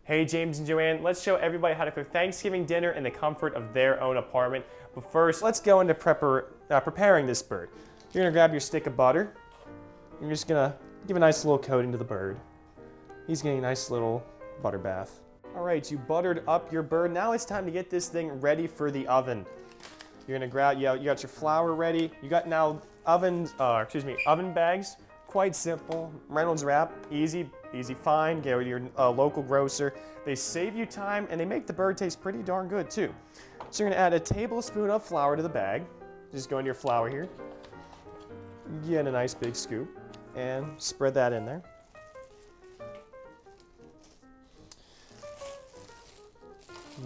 Hey James and Joanne, let's show everybody how to cook Thanksgiving dinner in the comfort of their own apartment. But first, let's go into preparing this bird. You're gonna grab your stick of butter. You're just gonna give a nice little coating to the bird. He's getting a nice little butter bath. All right, you buttered up your bird. Now it's time to get this thing ready for the oven. You're gonna grab, you got your flour ready. You got now oven bags. Quite simple. Reynolds wrap, easy find. Go to your local grocer. They save you time and they make the bird taste pretty darn good too. So you're gonna add a tablespoon of flour to the bag. Just go into your flour here. Get a nice big scoop and spread that in there.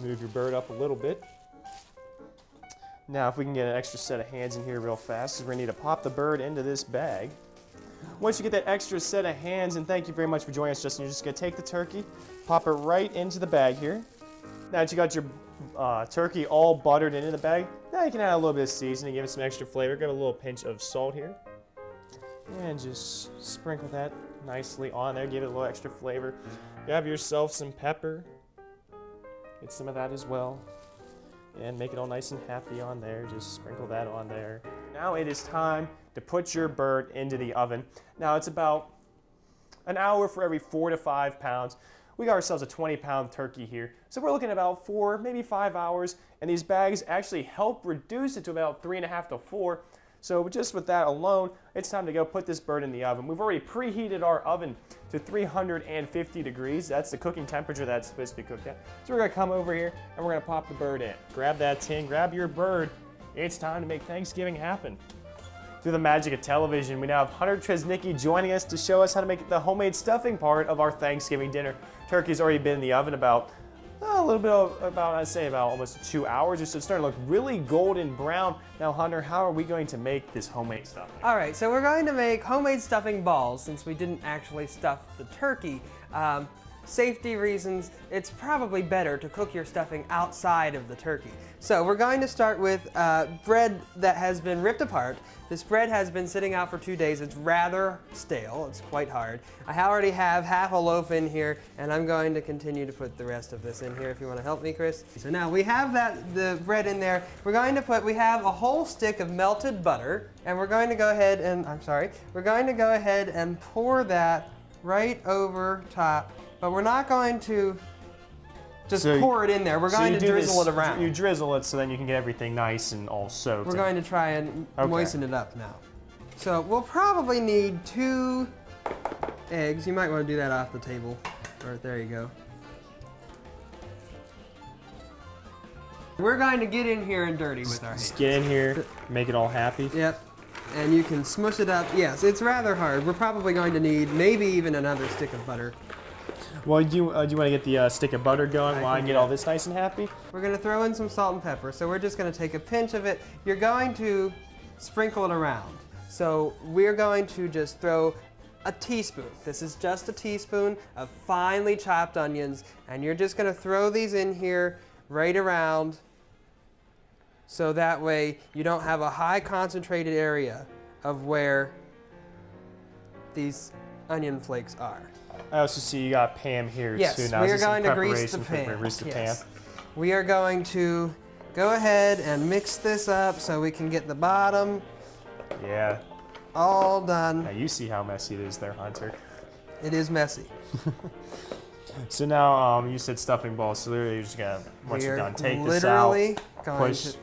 Move your bird up a little bit. Now if we can get an extra set of hands in here real fast, we're gonna need to pop the bird into this bag. Once you get that extra set of hands, and thank you very much for joining us, Justin, you're just gonna take the turkey, pop it right into the bag here. Now that you got your turkey all buttered into the bag, now you can add a little bit of seasoning, give it some extra flavor. Give it a little pinch of salt here. And just sprinkle that nicely on there, give it a little extra flavor. Grab yourself some pepper. Get some of that as well. And make it all nice and happy on there. Just sprinkle that on there. Now it is time to put your bird into the oven. Now it's about an hour for every 4 to 5 pounds. We got ourselves a 20-pound turkey here. So we're looking at about 4, maybe 5 hours. And these bags actually help reduce it to about 3.5 to 4. So just with that alone, it's time to go put this bird in the oven. We've already preheated our oven to 350 degrees. That's the cooking temperature that's supposed to be cooked at. So we're gonna come over here and we're gonna pop the bird in. Grab that tin, grab your bird. It's time to make Thanksgiving happen. Through the magic of television, we now have Hunter Tresnicky joining us to show us how to make the homemade stuffing part of our Thanksgiving dinner. Turkey's already been in the oven about I'd say about almost 2 hours or so. It's starting to look really golden brown. Now, Hunter, how are we going to make this homemade stuffing? All right, so we're going to make homemade stuffing balls since we didn't actually stuff the turkey. Safety reasons, it's probably better to cook your stuffing outside of the turkey. So we're going to start with bread that has been ripped apart. This bread has been sitting out for 2 days. It's rather stale. It's quite hard. I already have half a loaf in here, and I'm going to continue to put the rest of this in here if you want to help me, Chris. So now we have the bread in there. We have a whole stick of melted butter, and we're going to go ahead and pour that right over top. But we're not going to just pour it in there. We're going to drizzle it around. You drizzle it so then you can get everything nice and all soaked. We're going to try and moisten it up now. So we'll probably need 2 eggs. You might want to do that off the table. Right, there you go. We're going to get in here and dirty with our hands. Just get in here, make it all happy. Yep. And you can smush it up. Yes, it's rather hard. We're probably going to need maybe even another stick of butter. Well, do you want to get the stick of butter going while I get all this nice and happy? We're going to throw in some salt and pepper. So we're just going to take a pinch of it. You're going to sprinkle it around. So we're going to just throw a teaspoon. This is just a teaspoon of finely chopped onions. And you're just going to throw these in here right around. So that way you don't have a high concentrated area of where these onion flakes are. I also see you got Pam here too. Now, Yes, we are going to grease the pan. We are going to go ahead and mix this up so we can get the bottom all done. Now you see how messy it is there, Hunter. It is messy. So now you said stuffing balls, so literally you're just gonna, once you're done, take this out, push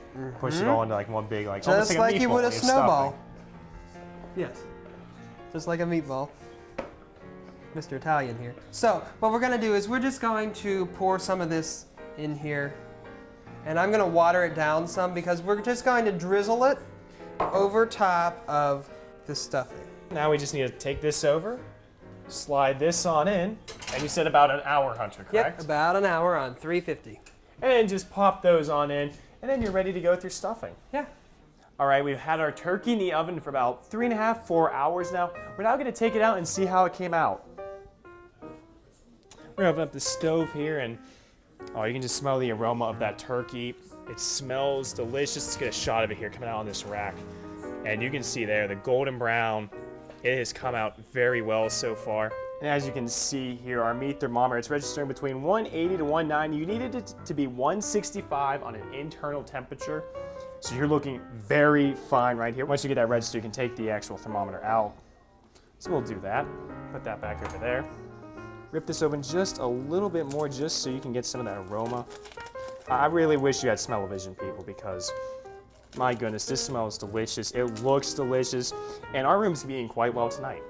it all into like one big, just like you would a snowball. Stuffing. Yes, just like a meatball. Mr. Italian here. So what we're gonna do is we're just going to pour some of this in here, and I'm gonna water it down some because we're just going to drizzle it over top of the stuffing. Now we just need to take this over, slide this on in, and you said about an hour, Hunter, correct? Yep, about an hour on 350. And then just pop those on in, and then you're ready to go with your stuffing. Yeah. All right, we've had our turkey in the oven for about 3.5, 4 hours now. We're now gonna take it out and see how it came out. We're gonna open up the stove here, and you can just smell the aroma of that turkey. It smells delicious. Let's get a shot of it here coming out on this rack. And you can see there, the golden brown, it has come out very well so far. And as you can see here, our meat thermometer, it's registering between 180 to 190. You needed it to be 165 on an internal temperature. So you're looking very fine right here. Once you get that register, you can take the actual thermometer out. So we'll do that. Put that back over there. Rip this open just a little bit more just so you can get some of that aroma. I really wish you had smell-o-vision, people, because my goodness, this smells delicious. It looks delicious. And our room's being quite well tonight.